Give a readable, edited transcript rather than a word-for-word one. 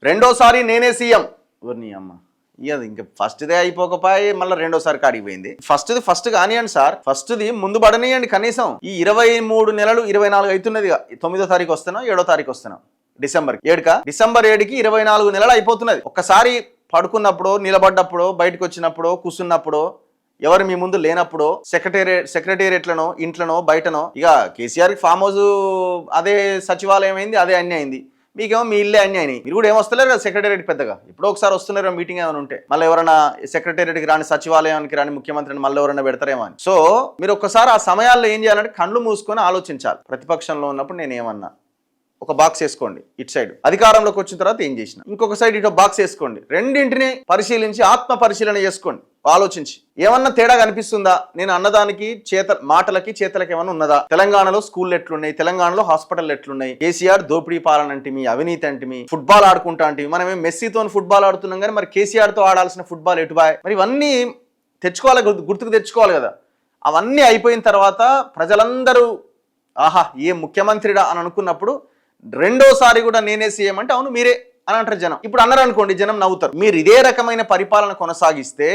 రెండోసారి నేనే సీఎం. నీ అమ్మ ఇక ఇంకా ఫస్ట్దే అయిపోకపోయి మళ్ళీ రెండోసారి కాడికి పోయింది. ఫస్ట్ కానివ్వండి సార్, ఫస్ట్ది ముందు పడనియండి. కనీసం ఈ 23 నెలలు 24 అవుతున్నది. 9వ తారీఖు వస్తున్నాం, 7వ తారీఖు వస్తున్నాం, డిసెంబర్ 7కి 24 నెలలు అయిపోతున్నది. ఒక్కసారి పడుకున్నప్పుడు, నిలబడ్డప్పుడు, బయటకు వచ్చినప్పుడు, కూర్చున్నప్పుడు, ఎవరు మీ ముందు లేనప్పుడు, సెక్రటేరియట్లనో ఇంట్లోనో బయటనో, ఇక కేసీఆర్ ఫామ్ హౌస్ అదే సచివాలయం అయింది, అదే అన్నీ అయింది. మీకేమో మీ ఇల్లే అన్యాయని. మీరు కూడా ఏమొస్తలేరు కదా సెక్రటేరియట్ పెద్దగా. ఎప్పుడో ఒకసారి వస్తున్నారు మీటింగ్ ఏమైనా ఉంటే, మళ్ళీ ఎవరైనా సెక్రటేరియట్కి రాని, సచివాలయానికి రాని ముఖ్యమంత్రిని మళ్ళీ ఎవరైనా పెడతారేమో అని. సో మీరు ఒక్కసారి ఆ సమయాల్లో ఏం చేయాలంటే కళ్ళు మూసుకొని ఆలోచించాలి. ప్రతిపక్షంలో ఉన్నప్పుడు నేను ఏమన్నా ఒక బాక్స్ వేసుకోండి ఇటు సైడ్, అధికారంలోకి వచ్చిన తర్వాత ఏం చేసిన ఇంకొక సైడ్ ఇటు బాక్స్ వేసుకోండి. రెండింటిని పరిశీలించి ఆత్మ పరిశీలన చేసుకోండి. ఆలోచించి ఏమన్నా తేడా కనిపిస్తుందా, నేను అన్నదానికి మాటలకి చేతలకి ఏమన్నా ఉన్నదా? తెలంగాణలో స్కూళ్ళు ఎట్లున్నాయి, తెలంగాణలో హాస్పిటల్ ఎట్లున్నాయి, కేసీఆర్ దోపిడీ పాలన అంటే మీ అవినీతి అంటే మీ ఫుట్బాల్ ఆడుకుంటా అంటే మనమే మెస్సీతో ఫుట్బాల్ ఆడుతున్నాం కానీ మరి కేసీఆర్తో ఆడాల్సిన ఫుట్బాల్ ఎటుబాయ్? మరి ఇవన్నీ తెచ్చుకోవాలి, గుర్తుకు తెచ్చుకోవాలి కదా. అవన్నీ అయిపోయిన తర్వాత ప్రజలందరూ ఆహా ఏ ముఖ్యమంత్రిడా అని అనుకున్నప్పుడు రెండోసారి కూడా నేనే సీఎం అంటే అవును మీరే అని అంటారు జనం. ఇప్పుడు అన్నారు అనుకోండి, జనం నవ్వుతారు. మీరు ఇదే రకమైన పరిపాలన కొనసాగిస్తే